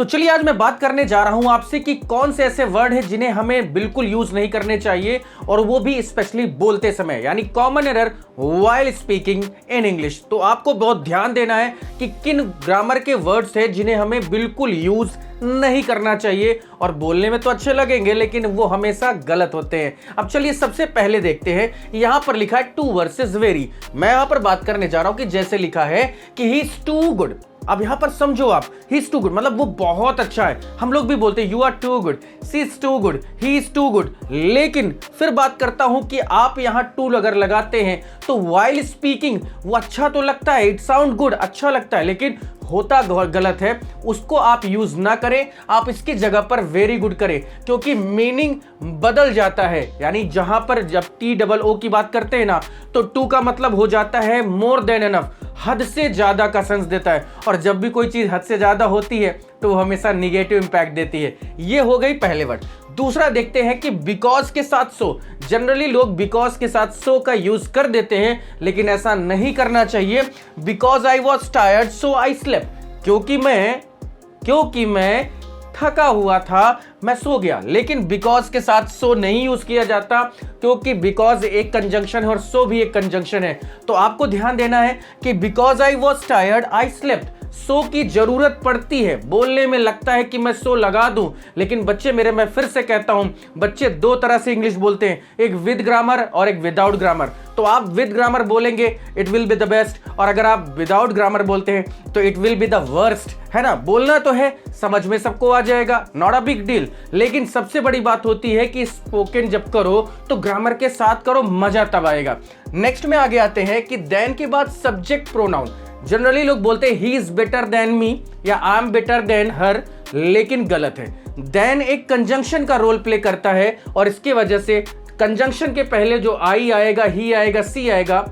तो चलिए आज मैं बात करने जा रहा हूं आपसे कि कौन से ऐसे वर्ड हैं जिन्हें हमें बिल्कुल यूज नहीं करने चाहिए, और वो भी स्पेशली बोलते समय, यानी common error while speaking in English. तो आपको बहुत ध्यान देना है कि किन ग्रामर के वर्ड्स हैं जिन्हें हमें बिल्कुल यूज नहीं करना चाहिए, और बोलने में तो अच्छे लगेंगे लेकिन वो हमेशा गलत होते हैं। अब चलिए सबसे पहले देखते हैं, यहां पर लिखा है टू वर्सेस वेरी। मैं यहां पर बात करने जा रहा हूं कि जैसे लिखा है कि ही इज टू गुड। अब यहां पर समझो आप, ही इज टू गुड मतलब वो बहुत अच्छा है। हम लोग भी बोलते हैं you are too good, she is too good, he is too good. लेकिन फिर बात करता हूं कि आप यहां टू अगर लगाते हैं तो व्हाइल स्पीकिंग वो अच्छा तो लगता है, इट साउंड गुड, अच्छा लगता है, लेकिन होता गलत है। उसको आप यूज ना करें, आप इसकी जगह पर वेरी गुड करें, क्योंकि मीनिंग बदल जाता है। यानी जहां पर जब TOO की बात करते हैं ना, तो टू का मतलब हो जाता है मोर देन एनफ, हद से ज्यादा का सेंस देता है। और जब भी कोई चीज हद से ज्यादा होती है तो वो हमेशा निगेटिव इंपैक्ट देती है। ये हो गई पहले वर्ड। दूसरा देखते हैं कि बिकॉज के साथ सो। जनरली लोग बिकॉज के साथ सो का यूज कर देते हैं, लेकिन ऐसा नहीं करना चाहिए। Because I was tired so I slept, क्योंकि मैं थका हुआ था मैं सो गया। लेकिन बिकॉज के साथ सो नहीं यूज किया जाता, क्योंकि बिकॉज एक कंजंक्शन है और सो भी एक कंजंक्शन है। तो आपको ध्यान देना है कि because I was tired I slept, so की जरूरत पड़ती है। बोलने में लगता है कि मैं सो लगा दूं, लेकिन बच्चे मेरे, मैं फिर से कहता हूं, बच्चे दो तरह से इंग्लिश बोलते हैं, एक विद ग्रामर और एक विदाउट ग्रामर। तो आप विद ग्रामर बोलेंगे it will be the best, और अगर आप विदाउट ग्रामर बोलते हैं तो it will be the worst, है ना। बोलना तो है, समझ में सबको आ जाएगा, नॉट अ बिग डील। लेकिन सबसे बड़ी बात होती है कि स्पोकन जब करो तो ग्रामर के साथ करो, मजा तब आएगा। नेक्स्ट में आगे आते हैं कि देन के बाद सब्जेक्ट प्रोनाउन। जनरली लोग बोलते हैं he is better than me या आई एम बेटर देन हर, लेकिन गलत है। देन एक कंजंक्शन का रोल प्ले करता है, और इसकी वजह से कंजंक्शन के पहले जो आई आएगा, ही आएगा, सी आएगा,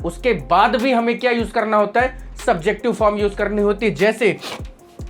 उसके बाद भी हमें क्या यूज करना होता है, सब्जेक्टिव फॉर्म यूज करनी होती है। जैसे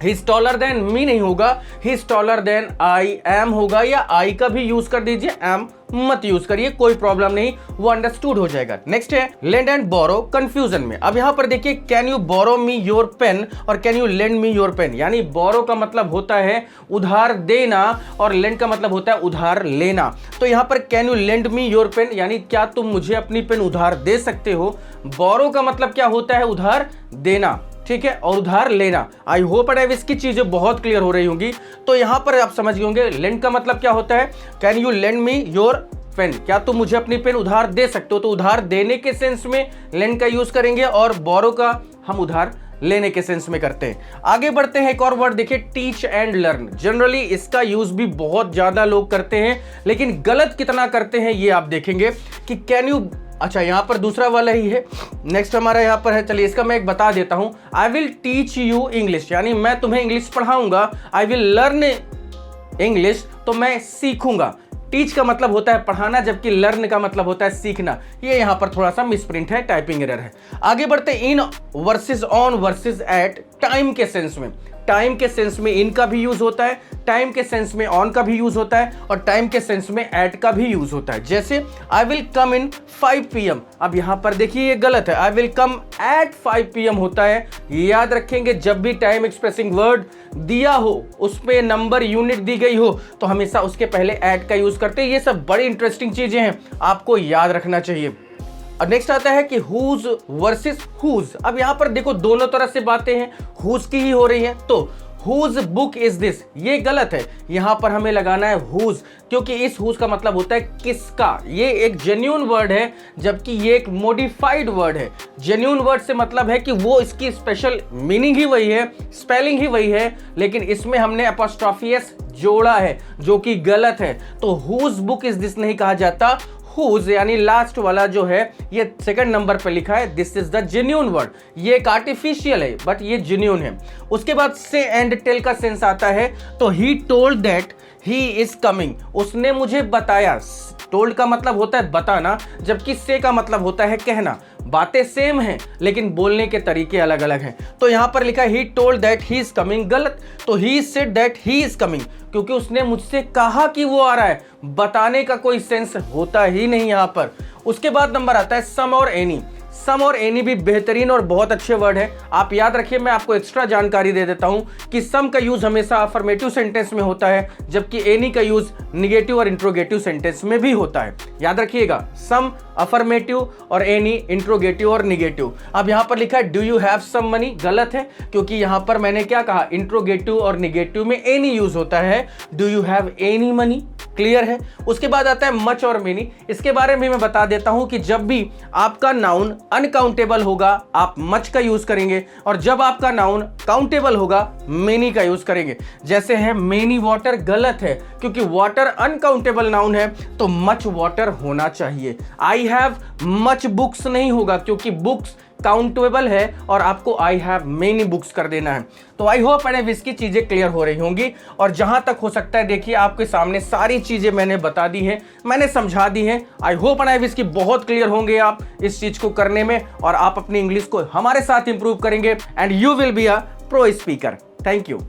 he is taller than me नहीं होगा, he is taller than I am होगा, या आई का भी यूज कर दीजिए, एम मत यूज करिए, कोई प्रॉब्लम नहीं, वो अंडरस्टूड हो जाएगा। नेक्स्ट है लेंड एंड बोरो कंफ्यूजन में। अब यहां पर देखिए can you borrow me your pen और can you lend me your pen. यानी बोरो का मतलब होता है उधार देना और लेंड का मतलब होता है उधार लेना। तो यहां पर can you lend me your pen यानी क्या तुम मुझे अपनी पेन उधार दे सकते हो। बोरो का मतलब क्या होता है, उधार देना, ठीक है, और उधार लेना। आई होप एंड इसकी चीजें बहुत क्लियर हो रही होंगी। तो यहां पर आप समझ गए होंगे लेंड का मतलब क्या होता है, can you lend me your pen, क्या तुम मुझे अपनी पेन उधार दे सकते हो। तो उधार देने के सेंस में लेंड का यूज करेंगे, और बोरो का हम उधार लेने के सेंस में करते हैं। आगे बढ़ते हैं, एक और वर्ड देखिए टीच एंड लर्न। जनरली इसका यूज भी बहुत ज्यादा लोग करते हैं, लेकिन गलत कितना करते हैं ये आप देखेंगे कि कैन यू, अच्छा यहां पर दूसरा वाला ही है। नेक्स्ट हमारा यहां पर है, चलिए इसका मैं एक बता देता हूं। I will teach you English, यानी मैं तुम्हें इंग्लिश पढ़ाऊंगा। आई विल लर्न इंग्लिश, तो मैं सीखूंगा। टीच का मतलब होता है पढ़ाना, जबकि लर्न का मतलब होता है सीखना। ये यहां पर थोड़ा सा मिसप्रिंट है, टाइपिंग एरर है। आगे बढ़ते in versus on versus at time के सेंस में। टाइम के सेंस में इन का भी यूज होता है, टाइम के सेंस में ऑन का भी यूज होता है, और टाइम के सेंस में एट का भी यूज होता है। जैसे आई विल कम इन 5 PM। अब यहां पर देखिए ये गलत है, I will come at 5 PM होता है। याद रखेंगे जब भी टाइम एक्सप्रेसिंग वर्ड दिया हो, उसमें नंबर यूनिट दी गई हो, तो हमेशा उसके पहले एट का यूज करते हैं। ये सब बड़ी इंटरेस्टिंग चीजें हैं, आपको याद रखना चाहिए। और नेक्स्ट आता है कि हुज वर्सेस हुज। अब यहां पर देखो दोनों तरह से बातें हैं, हुज की ही हो रही है। तो हुज बुक इज दिस, ये गलत है, यहां पर हमें लगाना है हुज, क्योंकि इस हुज का मतलब होता है किसका। ये एक जेन्युइन वर्ड है, जबकि ये एक मॉडिफाइड वर्ड है। जेन्युइन वर्ड से मतलब है कि वो इसकी स्पेशल मीनिंग ही वही है, स्पेलिंग ही वही है, लेकिन इसमें हमने अपॉस्ट्रोफी एस जोड़ा है, जो कि गलत है। तो हुज बुक इज दिस नहीं कहा जाता। हुज यानी लास्ट वाला जो है, ये सेकंड नंबर पे लिखा है, this is the genuine word. ये एक आर्टिफिशियल है बट ये जेन्युइन है। उसके बाद से एंड टेल का सेंस आता है। तो he told that he is coming, उसने मुझे बताया। टोल्ड का मतलब होता है बताना, जबकि से का मतलब होता है कहना। बातें सेम हैं लेकिन बोलने के तरीके अलग अलग हैं। तो यहां पर लिखा है he told that he is coming, गलत। तो he said that he is coming, क्योंकि उसने मुझसे कहा कि वो आ रहा है, बताने का कोई सेंस होता ही नहीं यहां पर। उसके बाद नंबर आता है सम और एनी। सम और एनी भी बेहतरीन और बहुत अच्छे वर्ड है। आप याद रखिए, मैं आपको एक्स्ट्रा जानकारी दे देता हूं कि सम का यूज हमेशा अफर्मेटिव सेंटेंस में होता है, जबकि एनी का यूज निगेटिव और इंट्रोगेटिव सेंटेंस में भी होता है। याद रखिएगा, सम अफर्मेटिव और एनी इंट्रोगेटिव और निगेटिव। अब यहां पर लिखा है do you have some money, गलत है, क्योंकि यहां पर मैंने क्या कहा, इंट्रोगेटिव और निगेटिव में एनी यूज होता है। Do you have any money, clear है। उसके बाद आता है मच और मेनी। इसके बारे में मैं बता देता हूं कि जब भी आपका नाउन अनकाउंटेबल होगा आप मच का यूज करेंगे, और जब आपका नाउन काउंटेबल होगा मेनी का यूज करेंगे। जैसे है मेनी वाटर, गलत है, क्योंकि वाटर अनकाउंटेबल नाउन है तो मच वाटर होना चाहिए। आई हैव मच बुक्स नहीं होगा, क्योंकि बुक्स काउंटेबल है और आपको आई हैव मेनी बुक्स कर देना है। तो आई होप एंड इसकी चीजें क्लियर हो रही होंगी, और जहां तक हो सकता है देखिए आपके सामने सारी चीजें मैंने बता दी हैं, मैंने समझा दी हैं। आई होप एंड इसकी बहुत क्लियर होंगे आप इस चीज को करने में, और आप अपनी इंग्लिश को हमारे साथ इंप्रूव करेंगे and you will be a pro speaker. Thank you.